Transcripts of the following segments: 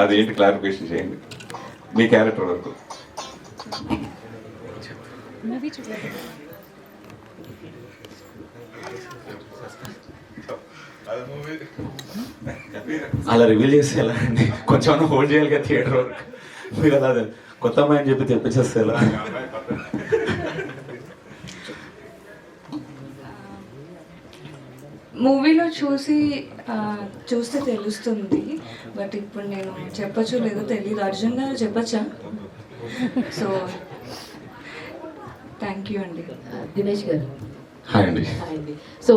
అదేంటి క్లారిఫికేషన్ చేయండి మీ క్యారెక్టర్ వరకు. అలా రివీల్ చేస్తే ఎలా అండి? కొంచెం హోల్డ్ చేయాలి కదా థియేటర్ వరకు. మీరు అలా కొత్త అమ్మాయి అని చెప్పి తెప్పించేస్తే ఎలా? మూవీలో చూస్తే తెలుస్తుంది, బట్ ఇప్పుడు నేను చెప్పచ్చో లేదో తెలియదు. అర్జున్ గారు చెప్పచ్చా? సో థ్యాంక్ యూ అండి. దినేష్ గారు హాయ్ అండి. సో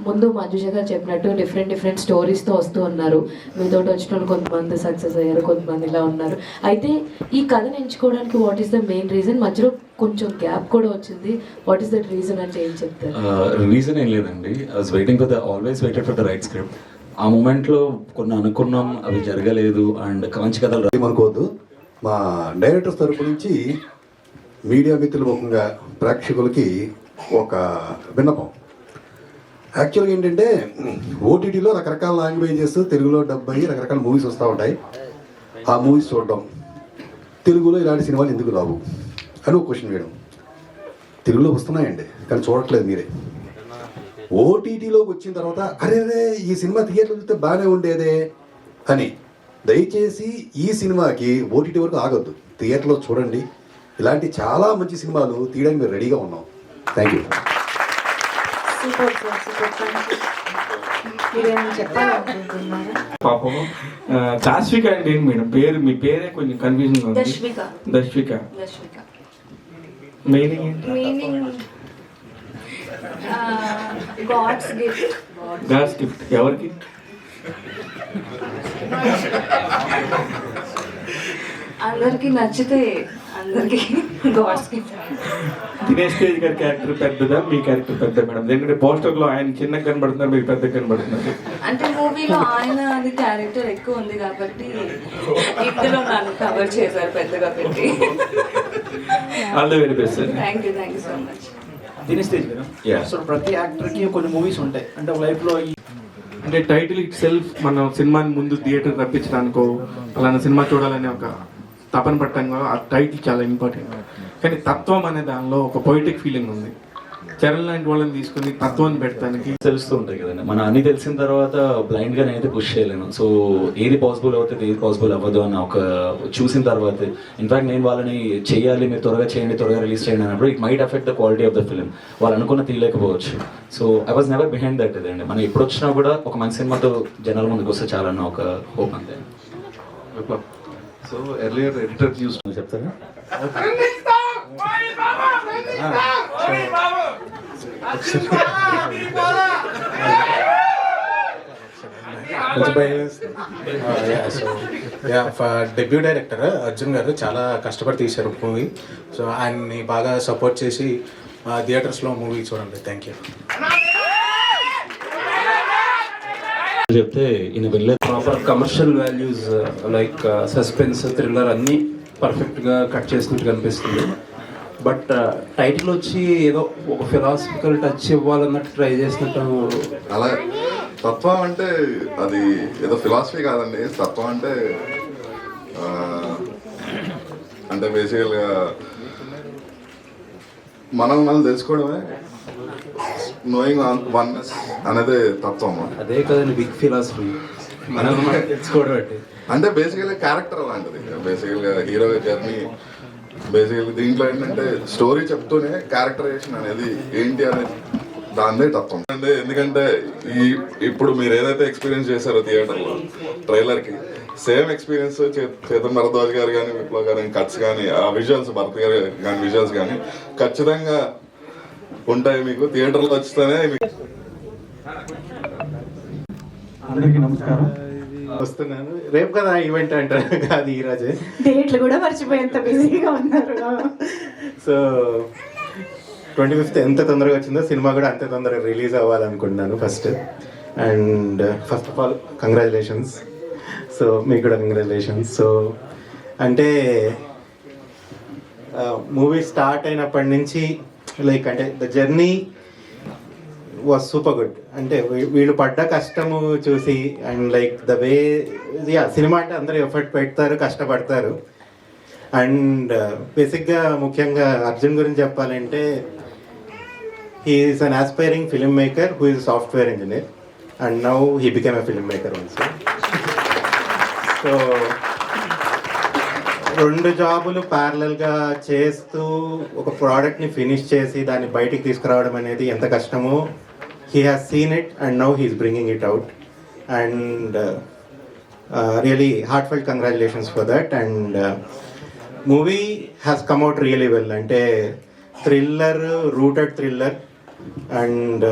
ముందు మంజుష గారు చెప్పినట్టు డిఫరెంట్ స్టోరీస్తో వస్తూ ఉన్నారు. మీతో వచ్చిన వాళ్ళు కొంతమంది సక్సెస్ అయ్యారు, కొంతమంది ఇలా ఉన్నారు. అయితే ఈ కథను ఎంచుకోవడానికి what is the main reason? మధ్యలో కొంచెం గ్యాప్ కూడా వచ్చింది. వాట్ ఈస్ దట్ రీజన్ అంటే ఏం చెప్తారు? రీజన్ ఏం లేదండి. I was waiting for always waited for the right script. ఆ మూమెంట్లో కొన్ని అనుకున్నాం, అవి జరగలేదు. అండ్ మంచి కథలు అనుకోవద్దు. మా డైరెక్టర్స్ తరపు నుంచి మీడియా మిత్రుల ముఖంగా ప్రేక్షకులకి ఒక విన్నపం. యాక్చువల్గా ఏంటంటే ఓటీటీలో రకరకాల లాంగ్వేజెస్, తెలుగులో డబ్ అయ్యి రకరకాల మూవీస్ వస్తూ ఉంటాయి. ఆ మూవీస్ చూడడం, తెలుగులో ఇలాంటి సినిమాలు ఎందుకు రావు అని ఒక క్వశ్చన్ వేయడం. తెలుగులో వస్తున్నాయండి కానీ చూడట్లేదు మీరే. ఓటీటీలోకి వచ్చిన తర్వాత అరే ఈ సినిమా థియేటర్లో చూస్తే బాగానే ఉండేదే అని దయచేసి ఈ సినిమాకి ఓటీటీ వరకు ఆగొద్దు, థియేటర్లో చూడండి. ఇలాంటి చాలా మంచి సినిమాలు తీయడానికి మేము రెడీగా ఉన్నాం. Thank you. పాపం జాస్విక అంటే ఏంటి మేడం పేరు? మీ పేరే కొంచెం కన్ఫ్యూజన్ ఉంది. దశ్విక మీనింగ్ ఏంటి? గాడ్స్ గిఫ్ట్ ఎవరికి? అందరికి నచ్చితే అందరికి గాడ్స్ గిఫ్ట్. దినేష్ తేజ్ గారి క్యారెక్టర్ పెద్దదా, మీ క్యారెక్టర్ పెద్ద మేడం? ఎందుకంటే పోస్టర్ లో ఆయన చిన్నగా కనబడుతున్నారు, మీరు పెద్దగా కనబడుతున్నారు. అంటే మూవీలో ఆయన అది క్యారెక్టర్ ఎక్కువ ఉంది కాబట్టి ఇందులో నన్ను కవర్ చేశారు పెద్దగా పెట్టి. All the very best. Thank you so much. Dinesh Tej గారు, సో ప్రతి యాక్టర్కి కొన్ని మూవీస్ ఉంటాయి అంటే లైఫ్లో. అంటే టైటిల్ ఇట్ సెల్ఫ్ మన సినిమాని ముందు థియేటర్ రప్పించడానికో అలానే సినిమా చూడాలనే ఒక తపన పట్టంగా ఆ టైటిల్ చాలా ఇంపార్టెంట్. కానీ తత్వం అనే దానిలో ఒక పొయిటిక్ ఫీలింగ్ ఉంది. చరణ్ లాంటి వాళ్ళని తీసుకుని తత్వాన్ని పెట్టడానికి తెలుస్తూ ఉంటాయి కదండి. మన అన్ని తెలిసిన తర్వాత బ్లైండ్ గా నేనైతే పుష్ చేయలేను. సో ఏది పాసిబుల్ అవుతుంది, ఏది పాసిబుల్ అవ్వదు అన్న ఒక చూసిన తర్వాత, ఇన్ఫాక్ట్ నేను వాళ్ళని చేయాలి, మీరు త్వరగా చేయండి, త్వరగా రిలీజ్ చేయండి అన్నప్పుడు it might affect the quality of the film. వాళ్ళు అనుకున్న తీయలేకపోవచ్చు. So I was never behind that ఇదండి. మనం ఎప్పుడు వచ్చినా కూడా ఒక మంచి సినిమాతో జనాల ముందుకు వస్తే చాలన్న ఒక హోప్ అంతే. సో ఎర్లియర్ ఎడిటర్ న్యూస్ చెప్తారా? డెబ్యూ డైరెక్టర్ అర్జున్ గారు చాలా కష్టపడి తీశారు మూవీ. సో ఆయన్ని బాగా సపోర్ట్ చేసి థియేటర్స్లో మూవీ చూడండి. Thank you. చెప్తే ఈయన వెళ్ళేది proper commercial values like suspense, thriller అన్నీ పర్ఫెక్ట్గా కట్ చేసినట్టు కనిపిస్తుంది. బట్ టైటిల్ వచ్చి ఏదో ఒక ఫిలాసఫికల్ టచ్ ఇవ్వాలన్నట్టు ట్రై చేసినట్టు. అలా తత్వం అంటే అది ఏదో ఫిలాసఫీ కాదండి. తత్వం అంటే అంటే బేసికల్గా మనం తెలుసుకోవడమే. నోయింగ్ వన్నెస్ అనేది తత్వం. అదే కదండి బిగ్ ఫిలాసఫీ, మనం తెలుసుకోవడం అంటే బేసికల్గా క్యారెక్టర్ అలాంటిది. బేసికల్గా హీరో జర్నీ బేసికల్గా దీంట్లో ఏంటంటే స్టోరీ చెప్తూనే క్యారెక్టరైజేషన్ అనేది ఏంటి అనేది దాన్నే తత్వం. అంటే ఎందుకంటే ఇప్పుడు మీరు ఏదైతే ఎక్స్పీరియన్స్ చేశారో థియేటర్లో ట్రైలర్కి, సేమ్ ఎక్స్పీరియన్స్ చేతన్ భరద్వాజ్ గారు కానీ, విప్లవ్ గారు కానీ, కట్స్ కానీ, ఆ విజువల్స్, భరత్ గారు కానీ విజువల్స్ కానీ ఖచ్చితంగా ఉంటాయి మీకు థియేటర్లో వచ్చితేనే. అందరికీ నమస్కారం. వస్తున్నాను రేపు కదా ఈవెంట్ అంటారు కాదు, ఈరోజే డేట్లు కూడా మర్చిపోయేంత బిజీగా ఉన్నారు. సో 25th ఎంత తొందరగా వచ్చిందో సినిమా కూడా అంతే తొందరగా రిలీజ్ అవ్వాలనుకుంటున్నాను first. And first of all congratulations. So మీకు కూడా కంగ్రాచులేషన్స్. సో అంటే మూవీ స్టార్ట్ అయినప్పటి నుంచి లైక్ అంటే the journey was super good. అంటే వీళ్ళు పడ్డ కష్టము చూసి అండ్ లైక్ ద వే సినిమా అంటే అందరూ ఎఫర్ట్ పెడతారు, కష్టపడతారు. అండ్ బేసిక్గా ముఖ్యంగా అర్జున్ గురించి చెప్పాలంటే he is an aspiring film maker who is software engineer and now he become a film maker also. So 2 జాబులు ప్యారలల్గా చేస్తూ ఒక ప్రోడక్ట్ని ఫినిష్ చేసి దాన్ని బయటికి తీసుకురావడం అనేది ఎంత కష్టమో he has seen it and now he's bringing it out. And really heartfelt congratulations for that. And movie has come out really well. అంటే thriller, rooted thriller and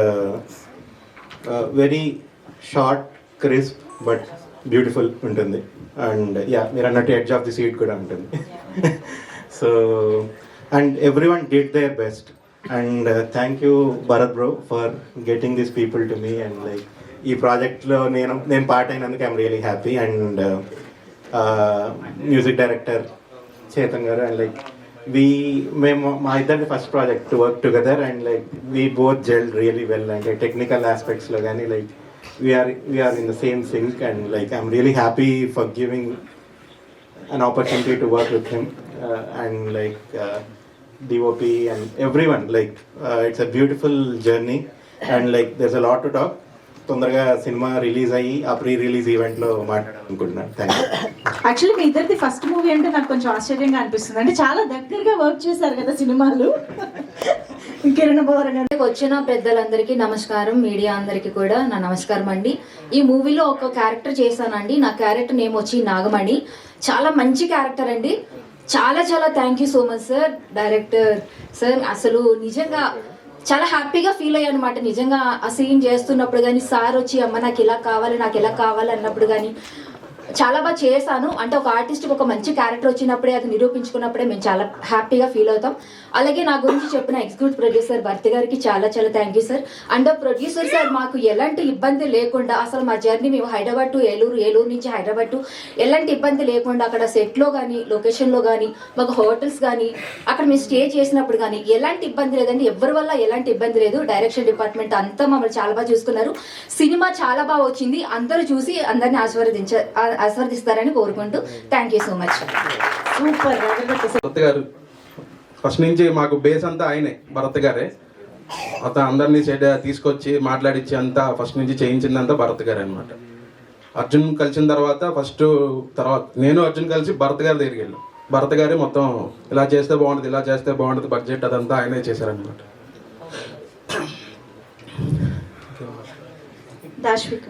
very short, crisp but beautiful ఉంటుంది. And మీరు అన్నట్టు edge of the seat కూడా ఉంటుంది. So and everyone did their best. And thank you Bharat bro for getting this people to me. And like ఈ ప్రాజెక్ట్లో నేను part అయినందుకు I'm really happy. And music director Chetan గారు and like మేము మా ఇద్దరిని first project to work together and like we both gelled really well. అంటే technical ఆస్పెక్ట్స్లో కానీ like we are in the same sync and like I'm really happy for giving an opportunity to work with him and like DOP and everyone. Like it's a beautiful journey and like there's a lot to talk. తొందరగా cinema release అయ్యి ఆ pre release ఈవెంట్లో మాట్లాడాలనుకుంటున్నాను. Thank you. Actually మీ ఇద్దరిది first movie అంటే నాకు కొంచెం ఆశ్చర్యంగా అనిపిస్తుంది. అంటే చాలా దగ్గరగా వర్క్ చేశారు కదా సినిమాలు. కిరణ్ బోర్ గారు వచ్చిన పెద్దలందరికీ నమస్కారం, మీడియా అందరికీ కూడా నా నమస్కారం అండి. ఈ మూవీలో ఒక క్యారెక్టర్ చేశానండి. నా క్యారెక్టర్ నేమ్ వచ్చి నాగమణి. చాలా మంచి క్యారెక్టర్ అండి. చాలా చాలా thank you so much sir, director sir. అసలు నిజంగా చాలా హ్యాపీగా ఫీల్ అయ్యాను అనమాట. నిజంగా ఆ సీన్ చేస్తున్నప్పుడు కానీ సార్ వచ్చి అమ్మ నాకు ఇలా కావాలి అన్నప్పుడు కానీ చాలా బాగా చేశాను. అంటే ఒక ఆర్టిస్ట్కి ఒక మంచి క్యారెక్టర్ వచ్చినప్పుడే, అది నిరూపించుకున్నప్పుడే మేము చాలా హ్యాపీగా ఫీల్ అవుతాం. అలాగే నా గురించి చెప్పిన ఎగ్జిక్యూటివ్ ప్రొడ్యూసర్ భర్త గారికి చాలా చాలా thank you sir. And producer sir మాకు ఎలాంటి ఇబ్బంది లేకుండా అసలు మా జర్నీ మేము హైదరాబాద్ టు ఏలూరు నుంచి హైదరాబాద్ టు ఎలాంటి ఇబ్బంది లేకుండా అక్కడ సెట్లో కానీ లొకేషన్లో కానీ మాకు హోటల్స్ కానీ అక్కడ మేము స్టే చేసినప్పుడు కానీ ఎలాంటి ఇబ్బంది లేదండి. ఎవరి వల్ల ఎలాంటి ఇబ్బంది లేదు. డైరెక్షన్ డిపార్ట్మెంట్ అంతా మమ్మల్ని చాలా బాగా చూసుకున్నారు. సినిమా చాలా బాగా వచ్చింది. అందరూ చూసి అందరినీ ఆశీర్వదిస్తారని కోరుకుంటూ thank you so much. Super. Bharat గారు ఫస్ట్ నుంచి మాకు బేస్ అంతా ఆయనే, భరత్ గారే. అతను అందరినీ తీసుకొచ్చి మాట్లాడించి అంతా ఫస్ట్ నుంచి చేయించిందంతా భరత్ గారే అనమాట. అర్జున్ కలిసిన తర్వాత నేను అర్జున్ కలిసి భరత్ గారి దగ్గరికి వెళ్ళాను. భరత్ గారే మొత్తం ఇలా చేస్తే బాగుంటుంది బడ్జెట్ అదంతా ఆయనే చేశారనమాట. దాష్విక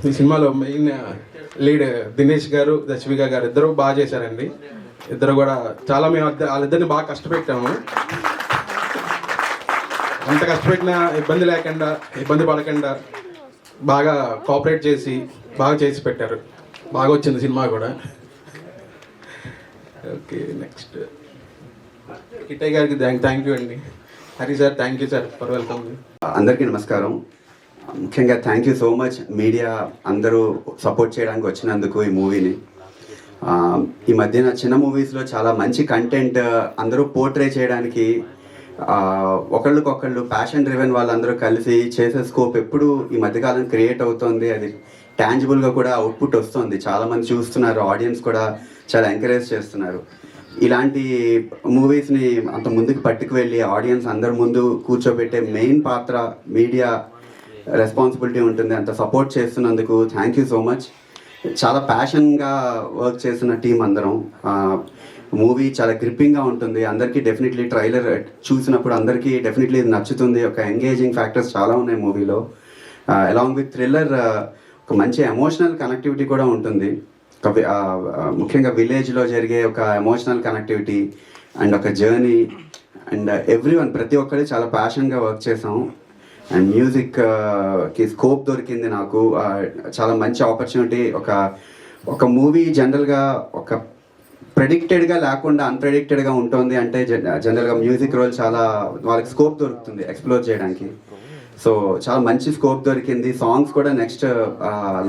ఈ సినిమాలో మెయిన్ లీడ్ దినేష్ గారు, దశవిక గారు ఇద్దరు బాగా చేశారండి. ఇద్దరు కూడా చాలా మేము వాళ్ళిద్దరిని బాగా కష్టపెట్టాము. ఎంత కష్టపెట్టినా ఇబ్బంది పడకుండా బాగా కోఆపరేట్ చేసి బాగా చేసి పెట్టారు. బాగా వచ్చింది సినిమా కూడా. ఓకే, నెక్స్ట్ కిట్టయ్య గారికి థ్యాంక్ యూ అండి. Hari sir thank you sir for welcome. అందరికీ నమస్కారం. ముఖ్యంగా thank you so much media అందరూ సపోర్ట్ చేయడానికి వచ్చినందుకు ఈ మూవీని. ఈ మధ్యన చిన్న మూవీస్లో చాలా మంచి కంటెంట్ అందరూ పోర్ట్రే చేయడానికి ఒకళ్ళకొకళ్ళు ప్యాషన్ డ్రివెన్ వాళ్ళందరూ కలిసి చేసే స్కోప్ ఎప్పుడు ఈ మధ్యకాలం క్రియేట్ అవుతుంది. అది టాంజిబుల్గా కూడా అవుట్పుట్ వస్తుంది. చాలామంది చూస్తున్నారు, ఆడియన్స్ కూడా చాలా ఎంకరేజ్ చేస్తున్నారు. ఇలాంటి మూవీస్ని అంత ముందుకు పట్టుకు వెళ్ళి ఆడియన్స్ అందరి ముందు కూర్చోబెట్టే మెయిన్ పాత్ర మీడియా రెస్పాన్సిబిలిటీ ఉంటుంది. అంత సపోర్ట్ చేస్తున్నందుకు థ్యాంక్ యూ సో మచ్. చాలా ప్యాషన్గా వర్క్ చేసిన టీం అందరం. మూవీ చాలా గ్రిప్పింగ్గా ఉంటుంది. అందరికీ డెఫినెట్లీ ట్రైలర్ చూసినప్పుడు అందరికీ డెఫినెట్లీ ఇది నచ్చుతుంది. ఒక ఎంగేజింగ్ ఫ్యాక్టర్స్ చాలా ఉన్నాయి మూవీలో. అలాంగ్ విత్ థ్రిల్లర్ ఒక మంచి ఎమోషనల్ కనెక్టివిటీ కూడా ఉంటుంది. ముఖ్యంగా విలేజ్లో జరిగే ఒక ఎమోషనల్ కనెక్టివిటీ అండ్ ఒక జర్నీ అండ్ ఎవ్రీవన్ ప్రతి ఒక్కరి చాలా ప్యాషన్గా వర్క్ చేసాం. అండ్ మ్యూజిక్కి స్కోప్ దొరికింది నాకు. చాలా మంచి ఆపర్చునిటీ. ఒక మూవీ జనరల్గా ఒక ప్రెడిక్టెడ్గా లేకుండా అన్ప్రెడిక్టెడ్గా ఉంటుంది అంటే జనరల్గా మ్యూజిక్ రోల్ చాలా వాళ్ళకి స్కోప్ దొరుకుతుంది ఎక్స్ప్లోర్ చేయడానికి. సో చాలా మంచి స్కోప్ దొరికింది. సాంగ్స్ కూడా నెక్స్ట్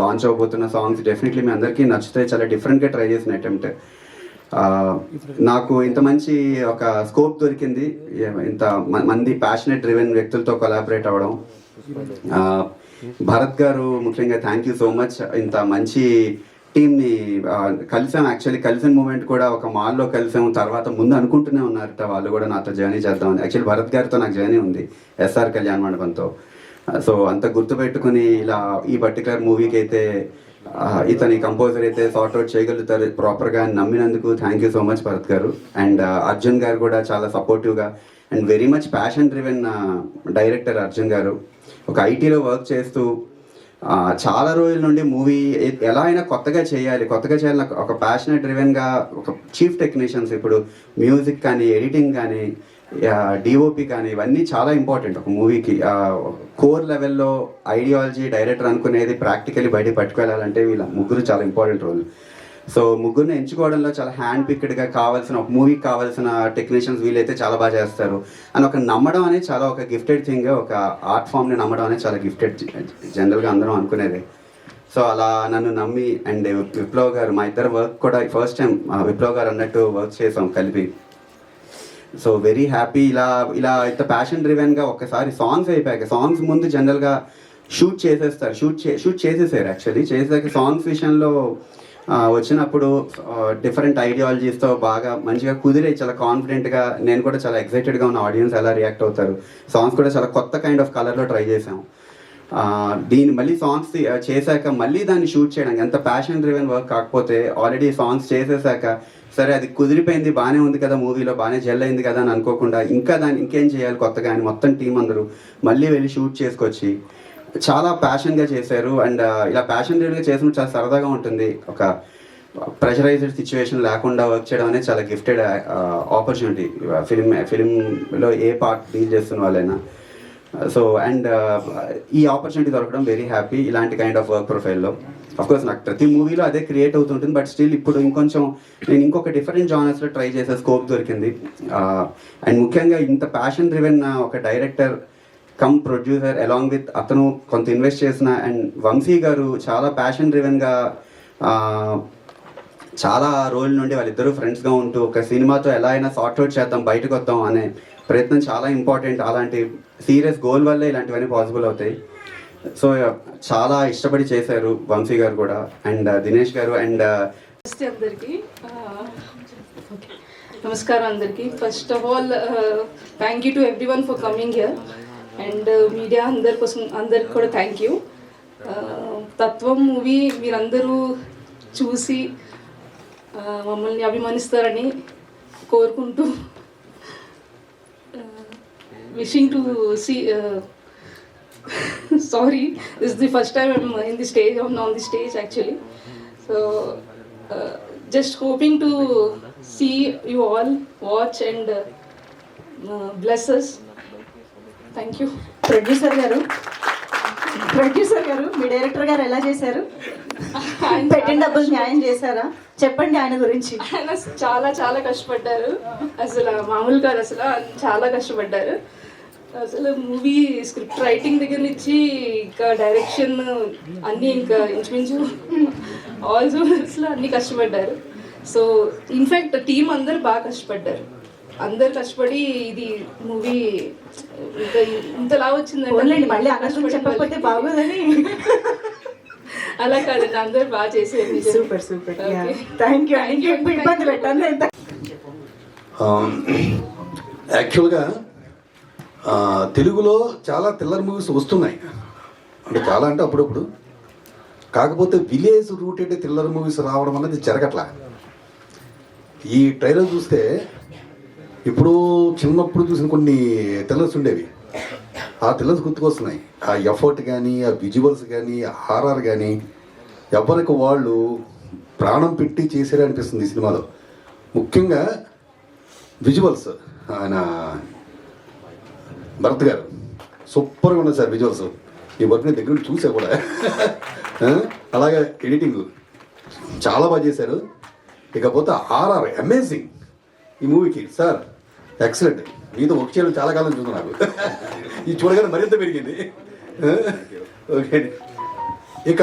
లాంచ్ అవబోతున్న సాంగ్స్ డెఫినెట్లీ మీ అందరికీ నచ్చుతాయి. చాలా డిఫరెంట్గా ట్రై చేసిన అటెంప్ట్. నాకు ఇంత మంచి ఒక స్కోప్ దొరికింది, ఇంత మంది ప్యాషనెట్ డ్రివెన్ వ్యక్తులతో కొలాబరేట్ అవ్వడం. భరత్ గారు ముఖ్యంగా థ్యాంక్ యూ సో మచ్. ఇంత మంచి టీమ్ని కలిసాం. యాక్చువల్లీ కలిసిన మూమెంట్ కూడా ఒక మాల్లో కలిసాము. తర్వాత ముందు అనుకుంటూనే ఉన్నారట వాళ్ళు కూడా నాతో జర్నీ చేద్దామని. యాక్చువల్లీ భరత్ గారితో నాకు జర్నీ ఉంది ఎస్ఆర్ కళ్యాణ మండపంతో. సో అంత గుర్తుపెట్టుకుని ఇలా ఈ పర్టికులర్ మూవీకి అయితే ఇతని కంపోజర్ అయితే సార్ట్అవుట్ చేయగలుగుతారు ప్రాపర్గా అని నమ్మినందుకు thank you so much Bharat garu. And Arjun garu కూడా చాలా సపోర్టివ్గా and very much passion driven director Arjun garu. ఒక ఐటీలో వర్క్ చేస్తూ చాలా రోజుల నుండి మూవీ ఎలా అయినా కొత్తగా చేయాలి ఒక ప్యాషనెట్ డ్రివెన్గా ఒక చీఫ్ టెక్నీషియన్స్ ఇప్పుడు మ్యూజిక్ కానీ ఎడిటింగ్ కానీ డిఓపి కానీ ఇవన్నీ చాలా ఇంపార్టెంట్ ఒక మూవీకి. కోర్ లెవెల్లో ఐడియాలజీ డైరెక్టర్ అనుకునేది ప్రాక్టికలీ బయటకు పట్టుకెళ్ళాలంటే వీళ్ళ ముగ్గురు చాలా ఇంపార్టెంట్ రోల్. సో ముగ్గురిని ఎంచుకోవడంలో చాలా హ్యాండ్ పిక్డ్గా కావాల్సిన ఒక మూవీకి కావాల్సిన టెక్నీషియన్స్ వీళ్ళైతే చాలా బాగా చేస్తారు అని ఒక నమ్మడం అనేది చాలా ఒక గిఫ్టెడ్ థింగ్. ఒక ఆర్ట్ ఫామ్ని నమ్మడం అనేది చాలా గిఫ్టెడ్ జనరల్గా అందరం అనుకునేది. సో అలా నన్ను నమ్మి అండ్ విప్లవ్ గారు మా ఇద్దరు వర్క్ కూడా ఫస్ట్ టైం విప్లవ్ గారు అన్నట్టు వర్క్ చేసాం కలిపి. So very happy. ఇలా ఇంత ప్యాషన్ డ్రివెన్గా ఒక్కసారి సాంగ్స్ అయిపోయాక సాంగ్స్ ముందు జనరల్గా షూట్ చేసేస్తారు. షూట్ చేసేసారు యాక్చువల్లీ. చేసాక సాంగ్స్ విషయంలో వచ్చినప్పుడు డిఫరెంట్ ఐడియాలజీస్తో బాగా మంచిగా కుదిరే చాలా కాన్ఫిడెంట్గా నేను కూడా చాలా ఎక్సైటెడ్గా ఉన్న ఆడియన్స్ ఎలా రియాక్ట్ అవుతారు. సాంగ్స్ కూడా చాలా కొత్త కైండ్ ఆఫ్ కలర్లో ట్రై చేసాం. దీన్ని మళ్ళీ సాంగ్స్ చేశాక మళ్ళీ దాన్ని షూట్ చేయడానికి ఎంత ప్యాషన్ డ్రివెన్ వర్క్ కాకపోతే ఆల్రెడీ సాంగ్స్ చేసేసాక సరే అది కుదిరిపోయింది బాగానే ఉంది కదా మూవీలో బాగానే జెల్ అయింది కదా అని అనుకోకుండా ఇంకేం చేయాలి కొత్తగా అని మొత్తం టీం అందరూ మళ్ళీ వెళ్ళి షూట్ చేసుకొచ్చి చాలా ప్యాషన్గా చేశారు. అండ్ ఇలా ప్యాషన్ డ్రివెన్గా చేసినప్పుడు చాలా సరదాగా ఉంటుంది. ఒక ప్రెషరైజ్డ్ సిచ్యువేషన్ లేకుండా వర్క్ చేయడం అనేది చాలా గిఫ్టెడ్ ఆపర్చునిటీ ఫిలింలో ఏ పార్ట్ డీల్ చేస్తున్న వాళ్ళైనా. సో అండ్ ఈ ఆపర్చునిటీ దొరకడం వెరీ హ్యాపీ ఇలాంటి కైండ్ ఆఫ్ వర్క్ ప్రొఫైల్లో. అఫ్కోర్స్ నాకు ప్రతి మూవీలో అదే క్రియేట్ అవుతుంటుంది, బట్ స్టిల్ ఇప్పుడు నేను ఇంకొక డిఫరెంట్ జానర్స్లో ట్రై చేసే స్కోప్ దొరికింది. అండ్ ముఖ్యంగా ఇంత ప్యాషన్ డ్రివెన్ ఒక director come producer along with అతను కొంత ఇన్వెస్ట్ చేసిన అండ్ వంశీ గారు చాలా ప్యాషన్ డ్రివెన్గా చాలా రోజుల నుండి వాళ్ళిద్దరూ ఫ్రెండ్స్గా ఉంటూ ఒక సినిమాతో ఎలా అయినా సార్ట్అవుట్ చేద్దాం బయటకు వద్దాం అనే ప్రయత్నం చాలా ఇంపార్టెంట్. అలాంటి సీరియస్ గోల్ వల్లే ఇలాంటివన్నీ పాసిబుల్ అవుతాయి. సో చాలా ఇష్టపడి చేశారు వంశీ గారు కూడా అండ్ దినేష్ గారు. అండ్ అందరికీ నమస్కారం అందరికీ. First of all thank you to everyone for coming here and media అందరికి కూడా థ్యాంక్ యూ. తత్వం మూవీ మీరందరూ చూసి మమ్మల్ని అభిమానిస్తారని కోరుకుంటూ wishing to see sorry, this is the first time I'm in the stage, I'm on the stage actually, so just hoping to see you all watch and bless us. Thank you. Producer గారు మీ director గారు ఎలా చేశారు? పెట్టిన డబ్బులు న్యాయం చేశారా? చెప్పండి ఆయన గురించి. ఆయన చాలా చాలా కష్టపడ్డారు, అసలు మామూలు కాదు, అసలు చాలా కష్టపడ్డారు. అసలు మూవీ స్క్రిప్ట్ రైటింగ్ దగ్గర నుంచి ఇంకా డైరెక్షన్ అన్నీ ఇంకా ఇంచుమించు ఆల్ జోనర్స్లో అన్నీ కష్టపడ్డారు. సో ఇన్ఫ్యాక్ట్ టీం అందరు బాగా కష్టపడ్డారు. అందరు కష్టపడి ఇది మూవీ ఇంకా ఇంతలా వచ్చిందండి. మళ్ళీ అక్కడ చెప్పకపోతే బాగోదని అలా కాదండి, అందరు బాగా చేసేది. Super thank you. ఇబ్బంది పెట్టండి. యాక్చువల్గా తెలుగులో చాలా థ్రిల్లర్ మూవీస్ వస్తున్నాయి, అంటే చాలా అంటే అప్పుడప్పుడు. కాకపోతే విలేజ్ రూటెడ్ థ్రిల్లర్ మూవీస్ రావడం అనేది జరగట్లా. ఈ ట్రైలర్ చూస్తే ఇప్పుడు చిన్నప్పుడు చూసిన కొన్ని థ్రిల్లర్స్ ఉండేవి, ఆ థ్రిల్లర్స్ గుర్తుకొస్తున్నాయి. ఆ ఎఫర్ట్ కానీ, ఆ విజువల్స్ కానీ, ఆ హారర్ కానీ ఎవరికి వాళ్ళు ప్రాణం పెట్టి చేసారే అనిపిస్తుంది ఈ సినిమాలో. ముఖ్యంగా విజువల్స్ ఆయన భరత్ గారు సూపర్గా ఉన్నాయి సార్ విజువల్స్. ఈ వర్క్ నేను దగ్గర నుంచి చూసా కూడా. అలాగే ఎడిటింగ్ చాలా బాగా చేశారు. ఇకపోతే ఆర్ఆర్ అమేజింగ్ ఈ మూవీకి సార్, ఎక్సలెంట్. మీతో వర్క్ చేయడం చాలా కాలం చూద్దాం నాకు. ఇది చూడగానే మరింత పెరిగింది. ఓకే, ఇక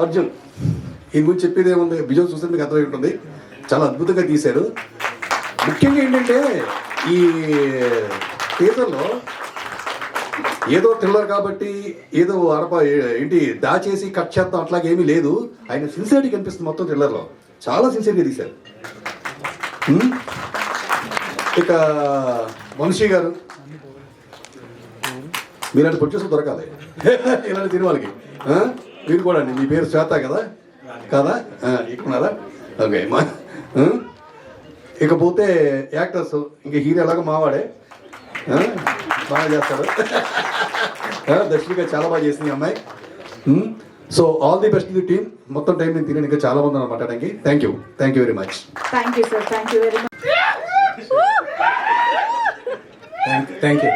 అర్జున్ ఈయన గురించి చెప్పేది ఏముంది, విజువల్ చూస్తే మీకు అర్థమై ఉంటుంది. చాలా అద్భుతంగా తీశారు. ముఖ్యంగా ఏంటంటే ఈ థియేటర్లో ఏదో థ్రిల్లర్ కాబట్టి ఏదో ఏంటి దాచేసి కట్ చేద్దాం అట్లాగేమీ లేదు. ఆయన సిన్సియరిటీ కనిపిస్తుంది మొత్తం థ్రిల్లర్లో. చాలా సిన్సియర్గా తీశారు. ఇక వంశీ గారు, మీలాంటి ప్రొడ్యూసర్ దొరకాలి ఇలాంటి సినిమాలకి. మీరు కూడా అండి, మీ పేరు శ్వేత కదా కాదా, ఇక్కడున్నారా? ఓకే. ఇకపోతే యాక్టర్స్, ఇంకా హీరో ఎలాగో మావాడే, బాగా చేస్తాడు. దర్శిక చాలా బాగా చేసింది అమ్మాయి. So all the best the team. మొత్తం టైం నేను తినే ఇంకా చాలా మంది ఉన్నారు మాట్లాడడానికి. Thank you very much. Thank you sir, thank you very much. Thank you.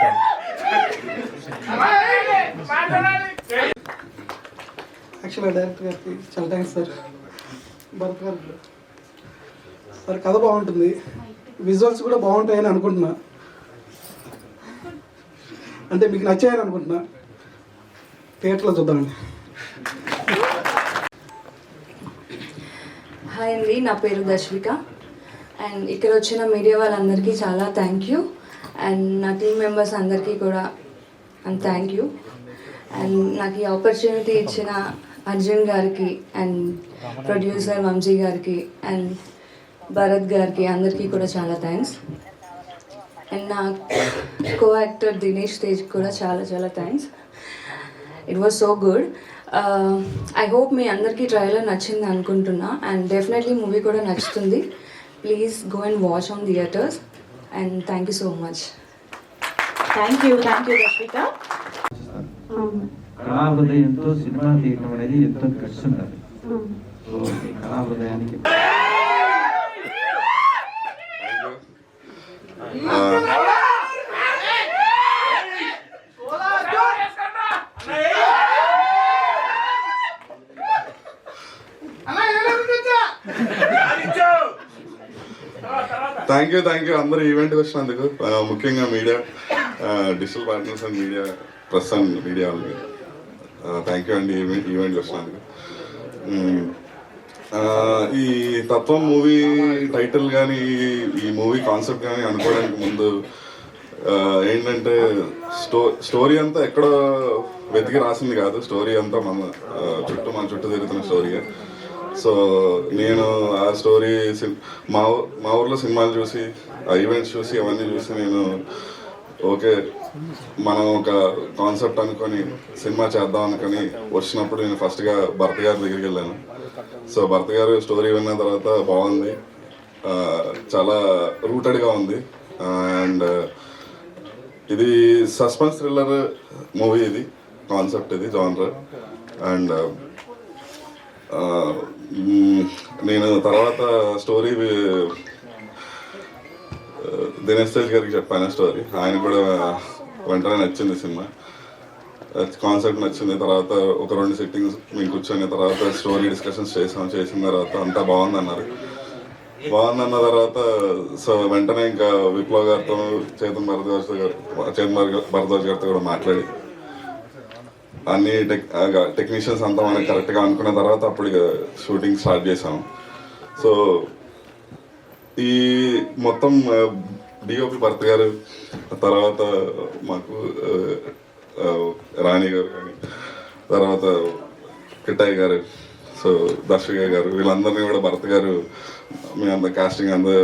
యాక్చువల్గా డైరెక్టర్ గారికి చాలా థ్యాంక్స్ సార్. భరత్ గారు సార్, కథ బాగుంటుంది, విజువల్స్ కూడా బాగుంటాయని అనుకుంటున్నా, అంటే మీకు నచ్చాయని అనుకుంటున్నా. థియేటర్లో చూద్దామండి. హాయ్ అండి, నా పేరు దర్శిక. అండ్ ఇక్కడ వచ్చిన మీడియా వాళ్ళందరికీ చాలా థ్యాంక్ యూ. అండ్ నా టీమ్ మెంబర్స్ అందరికీ కూడా థ్యాంక్ యూ. అండ్ నాకు ఈ ఆపర్చునిటీ ఇచ్చిన అర్జున్ గారికి అండ్ ప్రొడ్యూసర్ వంశీ గారికి అండ్ భరత్ గారికి అందరికీ కూడా చాలా థ్యాంక్స్. అండ్ నా కో యాక్టర్ దినేష్ తేజ్ కూడా చాలా చాలా thanks. It was so good. I hope మీ అందరికీ ట్రైలర్ నచ్చింది అనుకుంటున్నా. అండ్ డెఫినెట్లీ మూవీ కూడా నచ్చుతుంది. Please go and watch on theatres. And thank you so much. Thank you Darshika. కళాహృదయంతో సినిమా తీయడం అనేది ఎంతో కష్టం అది. సో ఈ కళాహృదయానికి థ్యాంక్ యూ అందరూ ఈవెంట్కి వచ్చినందుకు, ముఖ్యంగా media, digital partners and media, press and media వాళ్ళకి థ్యాంక్ యూ అండి ఈవెంట్కి వచ్చినందుకు. ఈ తత్వం మూవీ టైటిల్ కానీ ఈ మూవీ కాన్సెప్ట్ కానీ అనుకోవడానికి ముందు ఏంటంటే స్టోరీ అంతా ఎక్కడో వెతికి రాసింది కాదు. స్టోరీ అంతా మన చుట్టూ తిరుగుతున్న స్టోరీగా. సో నేను ఆ స్టోరీ మా ఊర్లో సినిమాలు చూసి, ఆ ఈవెంట్స్ చూసి, అవన్నీ చూసి నేను ఓకే మనం ఒక కాన్సెప్ట్ అనుకొని సినిమా చేద్దాం అనుకొని వచ్చినప్పుడు నేను ఫస్ట్గా భరత్ గారి దగ్గరికి వెళ్ళాను. సో భరత్ గారు స్టోరీ విన్న తర్వాత బాగుంది, చాలా రూటెడ్గా ఉంది. అండ్ ఇది సస్పెన్స్ థ్రిల్లర్ మూవీ, ఇది కాన్సెప్ట్, ఇది జానర్. అండ్ నేను తర్వాత స్టోరీ దినేష్ తేజ్ గారికి చెప్పాను స్టోరీ. ఆయన కూడా వెంటనే నచ్చింది సినిమా, కాన్సెప్ట్ నచ్చింది. తర్వాత ఒక 2 సిట్టింగ్స్ మేము కూర్చొని తర్వాత స్టోరీ డిస్కషన్స్ చేసిన తర్వాత అంతా బాగుందన్నారు. బాగుందన్న తర్వాత సో వెంటనే ఇంకా విప్లవ్ గారితో, చేతన్ భరద్వాజ్ గారితో కూడా మాట్లాడి అన్ని టెక్నీషియన్స్ అంతా మనకి కరెక్ట్గా అనుకున్న తర్వాత అప్పుడు ఇక షూటింగ్ స్టార్ట్ చేసాము. సో ఈ మొత్తం డిఓపి భరత్ గారు, తర్వాత మాకు రాణి గారు కానీ, తర్వాత కిట్టయ్య గారు, సో దర్శక గారు, వీళ్ళందరినీ కూడా భరత్ గారు మేమంతా కాస్టింగ్ అంతా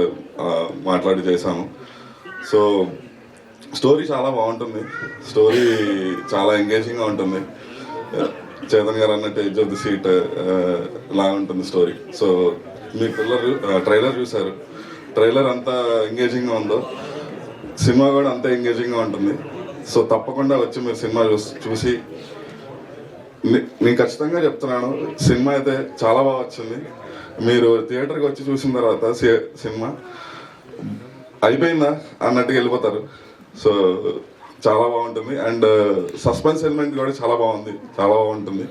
మాట్లాడి చేసాము. సో స్టోరీ చాలా బాగుంటుంది, స్టోరీ చాలా ఎంగేజింగ్గా ఉంటుంది. చేతన్ గారు అన్నట్టు ఎడ్జ్ ఆఫ్ ది సీట్ లాగా ఉంటుంది స్టోరీ. సో మీ పిల్లలు ట్రైలర్ చూశారు, ట్రైలర్ అంత ఎంగేజింగ్గా ఉందో సినిమా కూడా అంతే ఎంగేజింగ్గా ఉంటుంది. సో తప్పకుండా వచ్చి మీరు సినిమా చూసి, నేను ఖచ్చితంగా చెప్తున్నాను సినిమా అయితే చాలా బాగా వచ్చింది. మీరు థియేటర్కి వచ్చి చూసిన తర్వాత సినిమా అయిపోయిందా అన్నట్టుగా వెళ్ళిపోతారు. సో చాలా బాగుంటుంది. అండ్ సస్పెన్స్ ఎలిమెంట్ కూడా చాలా బాగుంటుంది.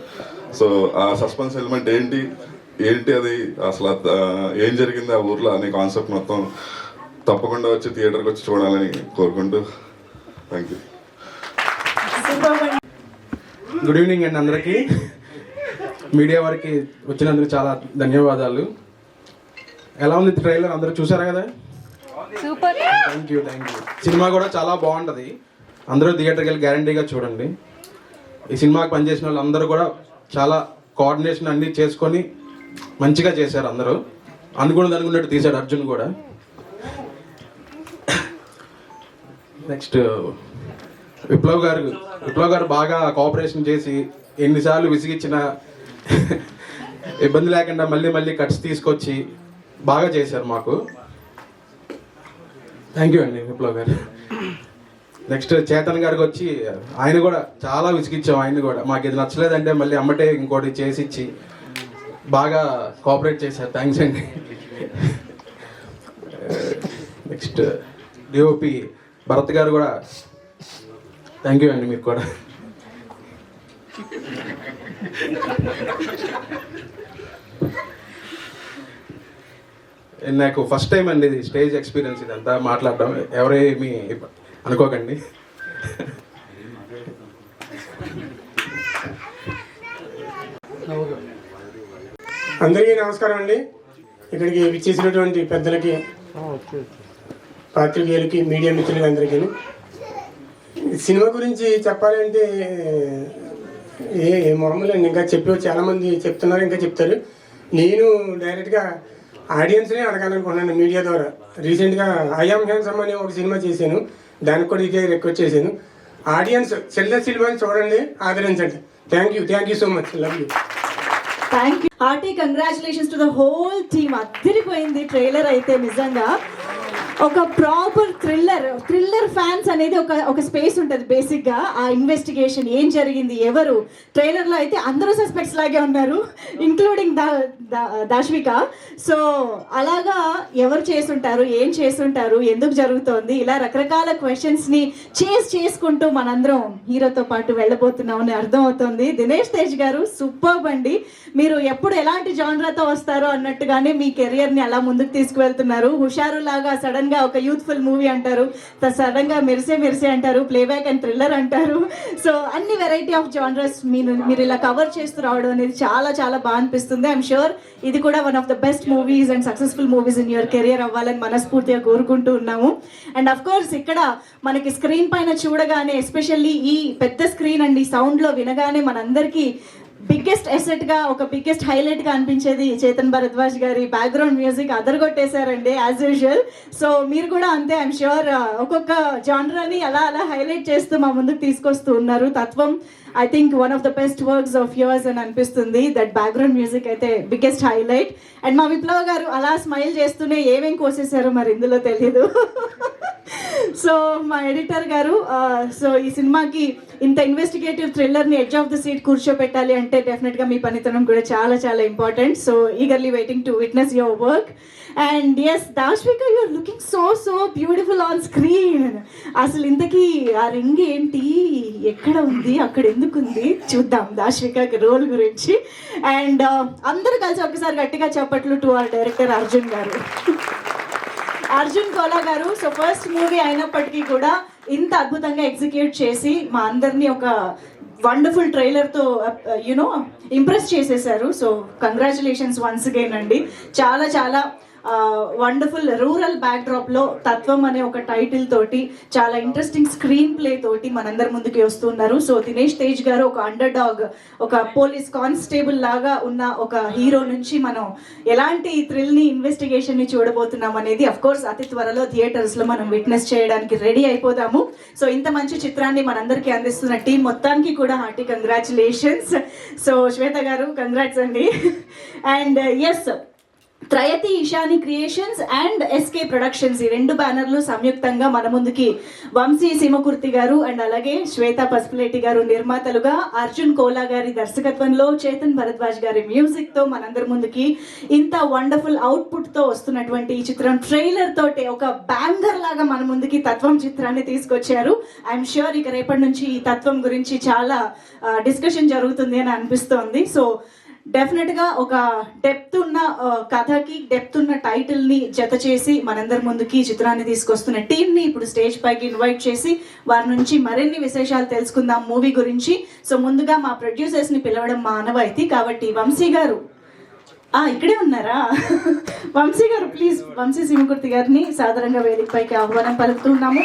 సో ఆ సస్పెన్స్ ఎలిమెంట్ ఏంటి అది అసలు ఏం జరిగింది ఆ ఊర్లో అనే కాన్సెప్ట్ మొత్తం తప్పకుండా వచ్చి థియేటర్కి వచ్చి చూడాలని కోరుకుంటూ థ్యాంక్ యూ. గుడ్ ఈవినింగ్ అండి అందరికీ. మీడియా వారికి వచ్చినందుకు చాలా ధన్యవాదాలు. ఎలా ఉంది ట్రైలర్? అందరూ చూసారా కదా? సూపర్. Thank you. సినిమా కూడా చాలా బాగుంటుంది. అందరూ థియేటర్కి వెళ్ళి గ్యారంటీగా చూడండి. ఈ సినిమాకి పనిచేసిన వాళ్ళు అందరూ కూడా చాలా కోఆర్డినేషన్ అన్నీ చేసుకొని మంచిగా చేశారు. అందరూ అనుకున్నట్టు తీశాడు అర్జున్ కూడా. నెక్స్ట్ విప్లవ్ గారు బాగా కోఆపరేషన్ చేసి ఎన్నిసార్లు విసిగిచ్చిన ఇబ్బంది లేకుండా మళ్ళీ కట్స్ తీసుకొచ్చి బాగా చేశారు మాకు. థ్యాంక్ యూ అండి విప్లవ్ గారు. నెక్స్ట్ చేతన్ గారికి వచ్చి ఆయన కూడా చాలా విసిగిచ్చాం. ఆయన కూడా మాకు ఇది నచ్చలేదంటే మళ్ళీ అమ్మటే ఇంకోటి చేసిచ్చి బాగా కోఆపరేట్ చేశారు. థ్యాంక్స్ అండి. నెక్స్ట్ డిఓపి భరత్ గారు కూడా థ్యాంక్ యూ అండి. మీకు కూడా నాకు ఫస్ట్ టైం అండి ఇది స్టేజ్ ఎక్స్పీరియన్స్, ఇదంతా మాట్లాడడం. ఎవరేమి అనుకోకండి. అందరికీ నమస్కారం అండి. ఇక్కడికి విచ్చేసినటువంటి పెద్దలకి, పాత్రికేయులకి, మీడియా మిత్రులకి అందరికీ. సినిమా గురించి చెప్పాలంటే మామూలు అండి. ఇంకా చాలామంది చెప్తున్నారు, ఇంకా చెప్తారు. నేను డైరెక్ట్గా ఆడియన్స్నే అడగాలనుకున్నాను మీడియా ద్వారా. రీసెంట్గా ఐఆమ్ హ్యాండ్సమ్ అనే ఒక సినిమా చేశాను, దానికి కూడా ఇదే రిక్వెస్ట్ చేశాను. ఆడియన్స్ చిల్డ్రన్ సినిమాని చూడండి, ఆదరించండి. Thank you so much. Love you. Thank you. Hearty congratulations to the whole team. అద్దరిపోయింది ట్రైలర్ అయితే. నిజంగా ఒక ప్రాపర్ థ్రిల్లర్ ఫ్యాన్స్ అనేది ఒక స్పేస్ ఉంటుంది బేసిక్గా. ఆ ఇన్వెస్టిగేషన్ ఏం జరిగింది, ఎవరు, ట్రైలర్లో అయితే అందరూ సస్పెక్ట్స్ లాగే ఉన్నారు, ఇంక్లూడింగ్ దాష్విక. సో అలాగా ఎవరు చేసుంటారు, ఏం చేసుంటారు, ఎందుకు జరుగుతోంది, ఇలా రకరకాల క్వశ్చన్స్ని చేసుకుంటూ మనందరం హీరోతో పాటు వెళ్ళబోతున్నామని అర్థం అవుతుంది. దినేష్ తేజ్ గారు సూపర్బ్ అండి. మీరు ఎప్పుడు ఎలాంటి జాన్రాతో వస్తారో అన్నట్టుగానే మీ కెరియర్ని అలా ముందుకు తీసుకువెళ్తున్నారు. హుషారు లాగా సడన్ గా ఒక యూత్ఫుల్ మూవీ అంటారు, సడన్ గా మెరిసే అంటారు, ప్లేబ్యాక్ అండ్ థ్రిల్లర్ అంటారు. సో అన్ని వెరైటీ ఆఫ్ జానరస్ మీరు ఇలా కవర్ చేస్తూ రావడం అనేది చాలా చాలా బాగా అనిపిస్తుంది. ఐఎమ్ షూర్ ఇది కూడా one of the best movies and successful movies in your career అవ్వాలని మనస్ఫూర్తిగా కోరుకుంటూ ఉన్నాము. అండ్ అఫ్ కోర్స్ ఇక్కడ మనకి స్క్రీన్ పైన చూడగానే, ఎస్పెషల్లీ ఈ పెద్ద స్క్రీన్ అండ్ ఈ సౌండ్ లో వినగానే మనందరికీ బిగ్గెస్ట్ ఎసెట్ గా, ఒక బిగ్గెస్ట్ హైలైట్ గా అనిపించేది చేతన్ భరద్వాజ్ గారి బ్యాక్గ్రౌండ్ మ్యూజిక్. అదరగొట్టేశారండి యాజ్ యూజువల్. సో మీరు కూడా అంతే. ఐఎమ్ షూర్ ఒక్కొక్క జానరాని అలా హైలైట్ చేస్తూ మా ముందుకు తీసుకొస్తూ ఉన్నారు. తత్వం I think one of the best works of yours అని అనిపిస్తుంది. దట్ బ్యాక్గ్రౌండ్ మ్యూజిక్ అయితే బిగ్గెస్ట్ హైలైట్. అండ్ మా విప్లవ్ గారు అలా స్మైల్ చేస్తూనే ఏమేం కోసేసారో మరి ఇందులో తెలియదు. సో మా ఎడిటర్ గారు, సో ఈ సినిమాకి ఇంత ఇన్వెస్టిగేటివ్ థ్రిల్లర్ని ఎడ్జ్ ఆఫ్ ద సీట్ కూర్చోపెట్టాలి అంటే డెఫినెట్గా మీ పనితనం కూడా చాలా చాలా important. So eagerly waiting to witness your work. And yes Dashvika, you are looking so beautiful on screen. అసలు ఇంతకీ ఆ రింగ్ ఏంటి, ఎక్కడ ఉంది, అక్కడ ఎందుకు ఉంది, చూద్దాం దాష్విక రోల్ గురించి. అండ్ అందరూ కలిసి ఒకసారి గట్టిగా చెప్పట్లు టు అవర్ డైరెక్టర్ అర్జున్ గారు, అర్జున్ కోలా గారు. సో ఫస్ట్ మూవీ అయినప్పటికీ కూడా ఇంత అద్భుతంగా ఎగ్జిక్యూట్ చేసి మా అందరినీ ఒక వండర్ఫుల్ ట్రైలర్తో ఇంప్రెస్ చేసేసారు. సో కంగ్రాచులేషన్స్ వన్స్ అగైన్ అండి. చాలా చాలా వండర్ఫుల్ రూరల్ బ్యాక్డ్రాప్లో తత్వం అనే ఒక టైటిల్ తోటి చాలా ఇంట్రెస్టింగ్ స్క్రీన్ ప్లే తోటి మనందరి ముందుకి వస్తున్నారు. సో దినేష్ తేజ్ గారు ఒక అండర్ డాగ్, ఒక పోలీస్ కానిస్టేబుల్ లాగా ఉన్న ఒక హీరో నుంచి మనం ఎలాంటి థ్రిల్ని, ఇన్వెస్టిగేషన్ని చూడబోతున్నాం అనేది అఫ్ కోర్స్ అతి త్వరలో థియేటర్స్లో మనం విట్నెస్ చేయడానికి రెడీ అయిపోదాము. సో ఇంత మంచి చిత్రాన్ని మనందరికీ అందిస్తున్న టీం మొత్తానికి కూడా హార్టీ కంగ్రాచులేషన్స్. సో శ్వేత గారు కంగ్రాట్స్ అండి. And yes, Trayati Ishani creations and SK productions, ఈ రెండు బ్యానర్లు సంయుక్తంగా మన ముందుకి వంశీ సీమకుర్తి గారు అండ్ అలాగే శ్వేత పసుపులేటి గారు నిర్మాతలుగా, అర్జున్ కోలా గారి దర్శకత్వంలో, చేతన్ భరద్వాజ్ గారి మ్యూజిక్ తో మనందరి ముందుకి ఇంత వండర్ఫుల్ అవుట్పుట్ తో వస్తున్నటువంటి ఈ చిత్రం ట్రైలర్ తోటి ఒక బ్యాంగర్ లాగా మన ముందుకి తత్వం చిత్రాన్ని తీసుకొచ్చారు. ఐఎమ్ ష్యూర్ ఇక రేపటి నుంచి ఈ తత్వం గురించి చాలా డిస్కషన్ జరుగుతుంది అని అనిపిస్తోంది. సో డెఫినెట్గా ఒక డెప్త్ ఉన్న కథకి డెప్త్ ఉన్న టైటిల్ని జత చేసి మనందరి ముందుకి ఈ చిత్రాన్ని తీసుకొస్తున్న టీంని ఇప్పుడు స్టేజ్ పైకి ఇన్వైట్ చేసి వారి నుంచి మరిన్ని విశేషాలు తెలుసుకుందాం మూవీ గురించి. సో ముందుగా మా ప్రొడ్యూసర్స్ని పిలవడం మా ఆనవాయితీ కాబట్టి వంశీ గారు ఇక్కడే ఉన్నారా? వంశీ గారు ప్లీజ్, వంశీ సింహకుర్తి గారిని సాధారణంగా వేదికపైకి ఆహ్వానం పలుకుతున్నాము.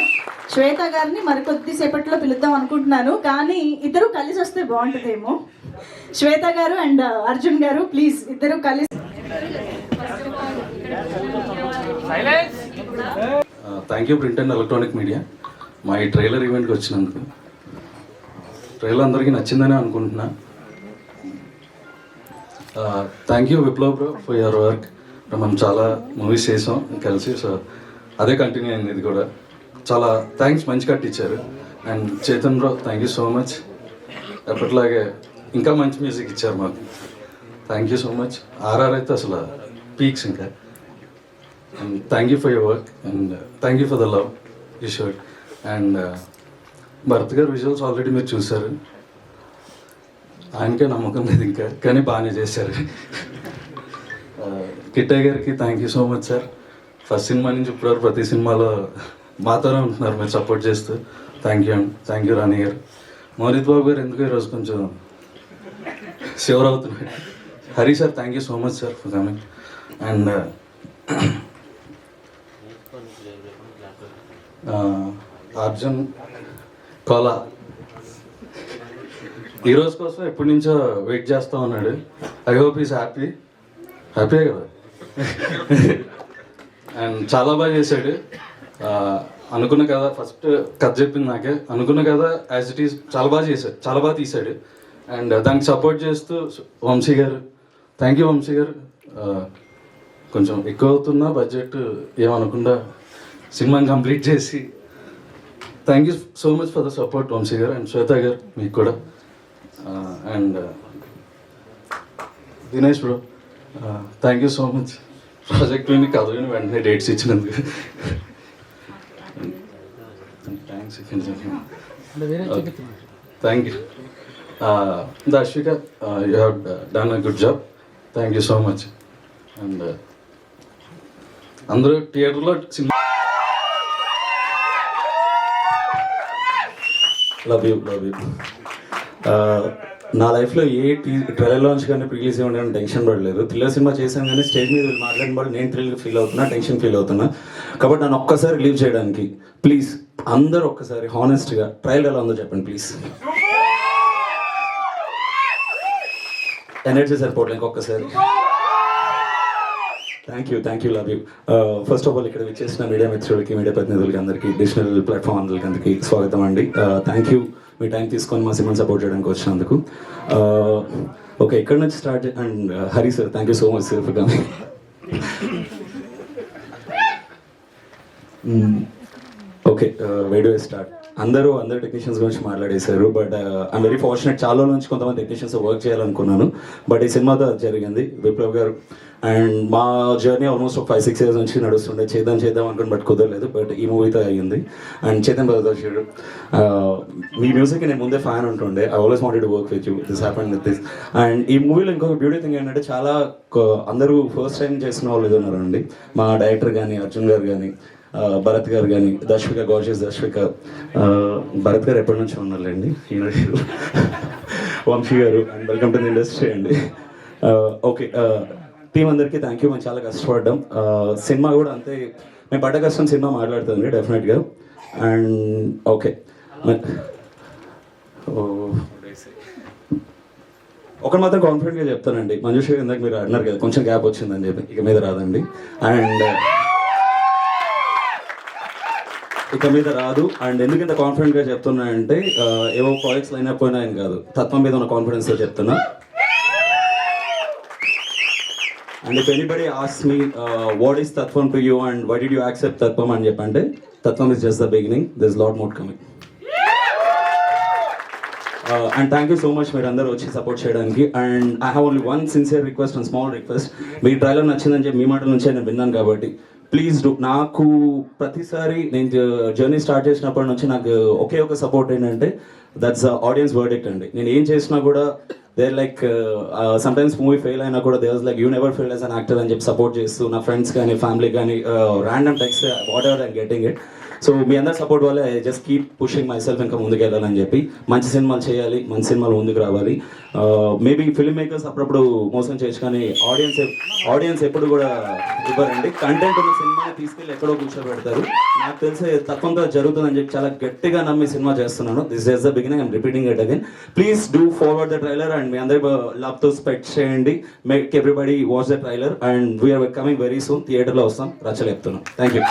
శ్వేత గారిని మరికొద్దిసేపట్లో పిలుద్దాం అనుకుంటున్నాను, కానీ ఇద్దరు కలిసి వస్తే బాగుంటుందేమో. శ్వేత గారు అండ్ అర్జున్ గారు ప్లీజ్ ఇద్దరు కలిసి. Thank you print and electronic media మా ఈ ట్రైలర్ ఈవెంట్కి వచ్చినందుకు. ట్రైలర్ అందరికీ నచ్చిందని అనుకుంటున్నా. Thank you Viplav bro for your work. మనం చాలా మూవీస్ చేసాం కలిసి, సో అదే కంటిన్యూ అయింది ఇది కూడా. చాలా థ్యాంక్స్, మంచి కట్ ఇచ్చారు. And Chetan bro thank you so much. ఎప్పటిలాగే ఇంకా మంచి మ్యూజిక్ ఇచ్చారు మాకు. Thank you so much. RR అయితే అసలు పీక్స్ ఇంకా. And thank you for your work and thank you for the love you showed. And Bharath garu visuals already మీరు చూశారు, ఆయనకే నమ్మకం లేదు ఇంకా, కానీ బాగానే చేశారు. కిట్టయ్య గారికి thank you so much sir. First cinema నుంచి ఇప్పటివరకు ప్రతి సినిమాలో మాతోనే ఉంటున్నారు మీరు సపోర్ట్ చేస్తూ. థ్యాంక్ యూ అండి. Thank you Rani garu. మోహిత్ బాబు గారు ఎందుకు ఈరోజు కొంచెం షివర్ అవుతున్నాడు. Hari sir thank you so much sir for coming. And Arjun Kola ఈ రోజు కోసం ఎప్పటి నుంచో వెయిట్ చేస్తూ ఉన్నాడు. ఐ హోప్ ఈస్ హ్యాపీ కదా. అండ్ చాలా బాగా చేశాడు. అనుకున్న కదా, ఫస్ట్ కథ చెప్పింది నాకే. అనుకున్న కదా యాజ్ ఇట్ ఈస్ చాలా బాగా చేశాడు, చాలా బాగా తీశాడు. అండ్ దానికి సపోర్ట్ చేస్తూ వంశీ గారు థ్యాంక్ యూ వంశీ గారు. కొంచెం ఎక్కువ అవుతున్నా బడ్జెట్ ఏమనకుండా సినిమాని కంప్లీట్ చేసి thank you so much for the support Vamshi garu. And Shweta garu మీకు కూడా. And Dinesh bro thank you so much. Project విని కథ విని వెంటనే డేట్స్ ఇచ్చినందుకు thanks. Thank you Darshika, you have done a good job. Thank you so much. And అందరూ థియేటర్లో సినిమా లవ్ యూ. నా లైఫ్లో ఏ ట్రైలర్ లాంచ్ కానీ రిలీజ్ ఇవ్వడానికి టెన్షన్ పడలేదు. థ్రిల్లర్ సినిమా చేశాను కానీ స్టేజ్ మీద మాట్లాడిన వాళ్ళు నేను థ్రిల్ ఫీల్ అవుతున్నా, టెన్షన్ ఫీల్ అవుతున్నా. కాబట్టి నన్ను ఒక్కసారి రిలీవ్ చేయడానికి ప్లీజ్ అందరూ ఒక్కసారి హానెస్ట్గా ట్రైలర్ ఎలా ఉందో చెప్పండి ప్లీజ్. ఎనర్జీ సరిపోవట్లేదు ఇంకొకసారి. Thank you love you. First of all ఇక్కడ విచ్చేసిన మీడియా మిత్రులకి, మీడియా ప్రతినిధులకి అందరికీ, డిజిటల్ ప్లాట్ఫామ్ అందరికీ స్వాగతం అండి. థ్యాంక్ యూ మీ టైం తీసుకొని మా సినిమాని సపోర్ట్ చేయడానికి వచ్చినందుకు. ఓకే, ఇక్కడ నుంచి start. And Hari sir thank you so much sir for coming. Okay, video start. అందరూ టెక్నీషియన్స్ గురించి మాట్లాడేశారు. బట్ ఐఎమ్ వెరీ ఫార్చునేట్, చాలా నుంచి కొంతమంది టెక్నీషియన్స్ వర్క్ చేయాలనుకున్నాను. బట్ ఈ సినిమాతో అది జరిగింది. విప్లవ్ గారు అండ్ మా జర్నీ ఆల్మోస్ట్ ఒక 5-6 years నుంచి నడుస్తుండే. చేద్దాం అనుకుని బట్ కుదరలేదు. బట్ ఈ మూవీతో అయ్యింది. And Chetan Bharadwaj, me music నేను ముందే ఫ్యాన్ ఉంటుండే. I always wanted to work with you. This happened with this. And ఈ మూవీలో ఇంకొక బ్యూటీ థింగ్ ఏంటంటే చాలా అందరూ ఫస్ట్ టైం చేసిన వాళ్ళు ఇది ఉన్నారండి. మా డైరెక్టర్ కానీ, అర్జున్ గారు కానీ, భరత్ గారు కానీ, దర్శిక, గార్జియస్ దర్శిక. భరత్ గారు ఎప్పటి నుంచి ఉన్నారులేండి, ఈయన Vamsi garu. And welcome to the industry అండి. ఓకే, టీం అందరికీ థ్యాంక్ యూ. మేము చాలా కష్టపడ్డాం. సినిమా కూడా అంతే, మేము పడ్డ కష్టం సినిమా మాట్లాడుతుంది డెఫినెట్గా. అండ్ ఓకే, ఒకటి మాత్రం కాన్ఫిడెంట్గా చెప్తానండి. మంజుష ఇందాక మీరు అన్నారు కదా కొంచెం గ్యాప్ వచ్చిందని చెప్పి, ఇక మీద రాదండి. అండ్ ఇక మీద రాదు. అండ్ ఎందుకు ఇంత కాన్ఫిడెంట్గా చెప్తున్నా అంటే ఏవో ప్రాజెక్ట్స్ అయినా ఏం కాదు, తత్వం మీద ఉన్న కాన్ఫిడెన్స్తో చెప్తున్నా. And if anybody asks me what is Tatvam to you and why did you accept Tatvam అని చెప్పంటే, Tatvam is just the beginning, this lot more coming. And thank you so much మీరు అందరూ వచ్చి సపోర్ట్ చేయడానికి. And I have only one sincere request and small request. మీ trailer నచ్చిందని చెప్పి మీ మాటల నుంచే నేను విన్నాను కాబట్టి ప్లీజ్ డూ. నాకు ప్రతిసారి నేను జర్నీ స్టార్ట్ చేసినప్పటి నుంచి నాకు ఒకే ఒక సపోర్ట్ ఏంటంటే దట్స్ ఆడియన్స్ వర్డిక్ట్ అండి. నేను ఏం చేసినా కూడా they like sometimes movie fail అయినా కూడా they was like you never fail as an actor అని చెప్పి సపోర్ట్ చేస్తూ నా ఫ్రెండ్స్ కానీ ఫ్యామిలీ కానీ random text whatever I'm getting it. So మీ అందరి సపోర్ట్ వల్ల I just keep pushing myself ఇంకా ముందుకు వెళ్ళాలని చెప్పి, మంచి సినిమాలు చేయాలి, మంచి సినిమాలు ముందుకు రావాలి. మేబీ ఫిల్మ్ మేకర్స్ అప్పుడప్పుడు మోసం చేయొచ్చు, కానీ ఆడియన్స్ ఎప్పుడు కూడా ఇవ్వరండి. కంటెంట్ ఉన్న సినిమాని తీసుకెళ్ళి ఎక్కడో కూర్చోబెడతారు. నాకు తెలిసే తత్వంతో జరుగుతుందని చెప్పి చాలా గట్టిగా నమ్మి సినిమా చేస్తున్నాను. This is the beginning, I'm repeating it again. Please do forward the trailer and మీ అందరి లవ్తో స్పెక్ట్ చేయండి. Make everybody watch the trailer and we're coming very soon. థియేటర్లో వస్తాం, రచ్చలేపుతున్నాం. Thank you.